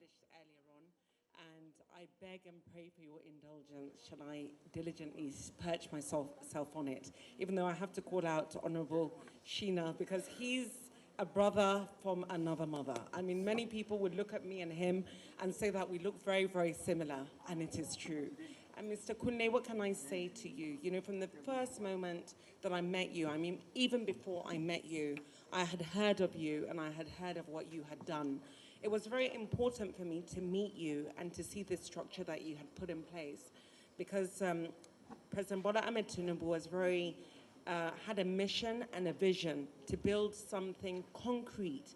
established earlier on, and I beg and pray for your indulgence. Shall I diligently perch myself on it, even though I have to call out Honourable Sheena because he's a brother from another mother. I mean, many people would look at me and him and say that we look very, very similar, and it is true. And Mr. Kunle, what can I say to you? You know, from the first moment that I met you, I mean, even before I met you, I had heard of you and I had heard of what you had done. It was very important for me to meet you and to see this structure that you had put in place because President Bola Ahmed Tinubu was had a mission and a vision to build something concrete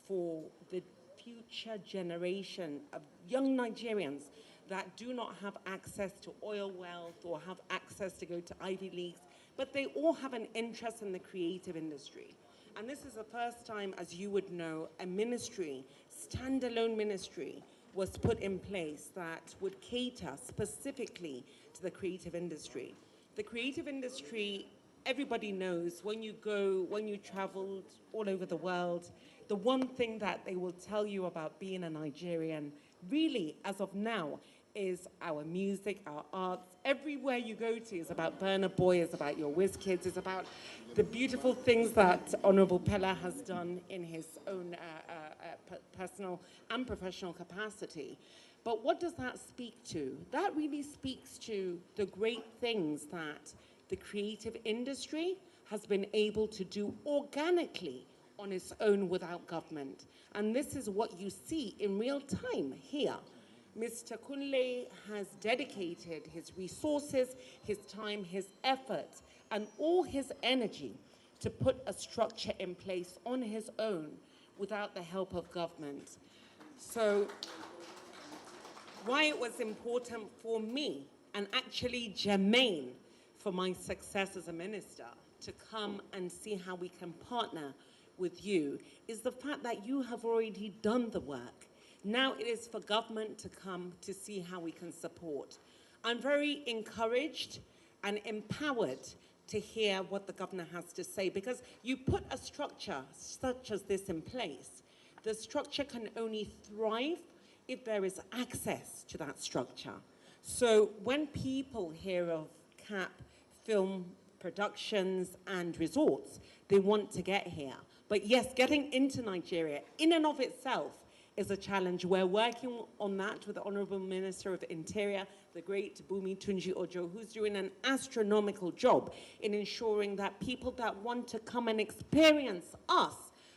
for the future generation of young Nigerians that do not have access to oil wealth or have access to go to Ivy Leagues, but they all have an interest in the creative industry. And this is the first time, as you would know, a ministry, standalone ministry, was put in place that would cater specifically to the creative industry. The creative industry, everybody knows, when you traveled all over the world, the one thing that they will tell you about being a Nigerian, really, as of now, is our music, our arts. Everywhere you go to is about Burna Boy, is about your Whiz Kids, is about the beautiful things that Honourable Pella has done in his own personal and professional capacity. But what does that speak to? That really speaks to the great things that the creative industry has been able to do organically on its own without government. And this is what you see in real time here. Mr. Kunle has dedicated his resources, his time, his effort, and all his energy to put a structure in place on his own without the help of government. So why it was important for me, and actually germane for my success as a minister, to come and see how we can partner with you, is the fact that you have already done the work. Now it is for government to come to see how we can support. I'm very encouraged and empowered to hear what the governor has to say, because you put a structure such as this in place. The structure can only thrive if there is access to that structure. So when people hear of CAP film productions and resorts, they want to get here. But yes, getting into Nigeria in and of itself is a challenge. We're working on that with the Honourable Minister of Interior, the great Bumi Tunji Ojo, who's doing an astronomical job in ensuring that people that want to come and experience us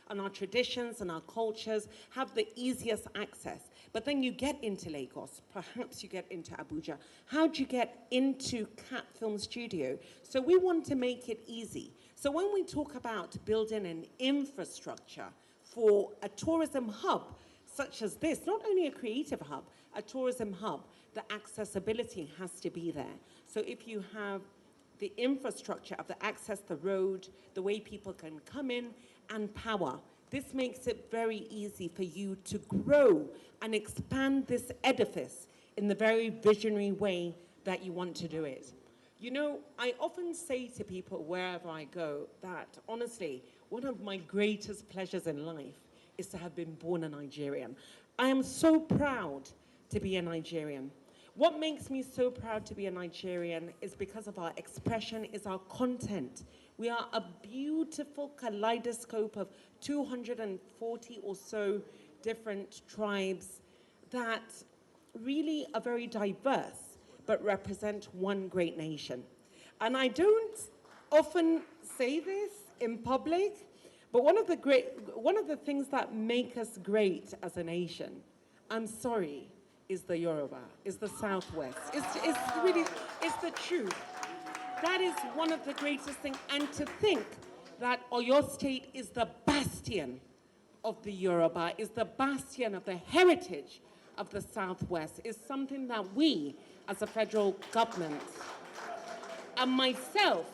and our traditions and our cultures have the easiest access. But then you get into Lagos, perhaps you get into Abuja. How do you get into CAP Film Studio? So we want to make it easy. So when we talk about building an infrastructure for a tourism hub such as this, not only a creative hub, a tourism hub, the accessibility has to be there. So if you have the infrastructure of the access, the road, the way people can come in, and power, this makes it very easy for you to grow and expand this edifice in the very visionary way that you want to do it. You know, I often say to people wherever I go that, honestly, one of my greatest pleasures in life is to have been born a Nigerian. I am so proud to be a Nigerian. What makes me so proud to be a Nigerian is because of our expression, is our content. We are a beautiful kaleidoscope of 240 or so different tribes that really are very diverse, but represent one great nation. And I don't often say this in public, but one of the things that make us great as a nation, I'm sorry, is the Yoruba, is the Southwest. It's really, it's the truth. That is one of the greatest things. And to think that Oyo State is the bastion of the Yoruba, is the bastion of the heritage of the Southwest, is something that we, as a federal government, and myself,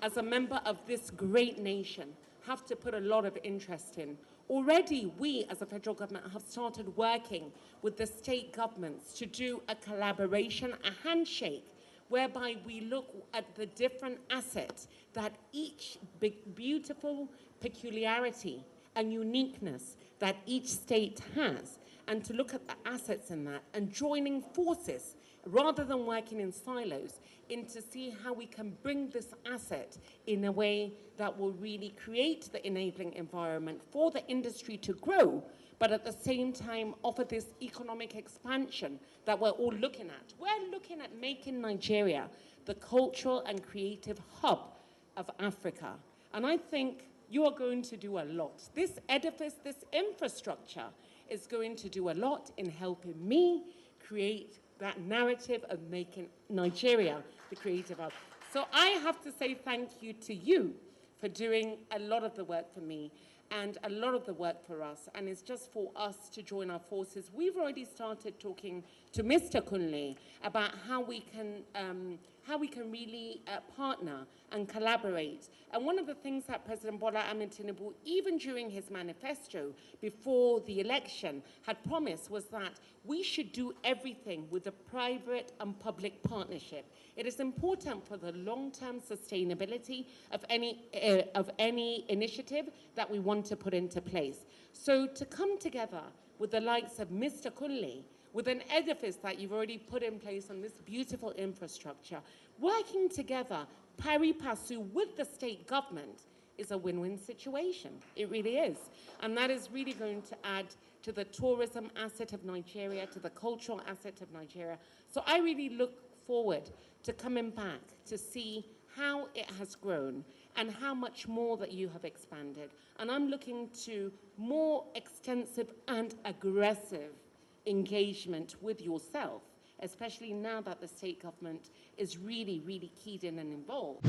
as a member of this great nation, have to put a lot of interest in. Already, we, as a federal government, have started working with the state governments to do a collaboration, a handshake, whereby we look at the different assets that each big, beautiful peculiarity and uniqueness that each state has, and to look at the assets in that and joining forces rather than working in silos, in to see how we can bring this asset in a way that will really create the enabling environment for the industry to grow, but at the same time offer this economic expansion that we're all looking at. We're looking at making Nigeria the cultural and creative hub of Africa. And I think you are going to do a lot. This edifice, this infrastructure is going to do a lot in helping me create that narrative of making Nigeria the creative hub. So I have to say thank you to you for doing a lot of the work for me and a lot of the work for us. And it's just for us to join our forces. We've already started talking to Mr. Kunle about how we can really partner and collaborate. And one of the things that President Bola Ahmed Tinubu, even during his manifesto before the election, had promised was that we should do everything with a private and public partnership. It is important for the long-term sustainability of any initiative that we want to put into place. So to come together with the likes of Mr. Kunle, with an edifice that you've already put in place on this beautiful infrastructure, working together, pari passu with the state government, is a win-win situation. It really is. And that is really going to add to the tourism asset of Nigeria, to the cultural asset of Nigeria. So I really look forward to coming back to see how it has grown and how much more that you have expanded. And I'm looking to more extensive and aggressive engagement with yourself, especially now that the state government is really, really keyed in and involved.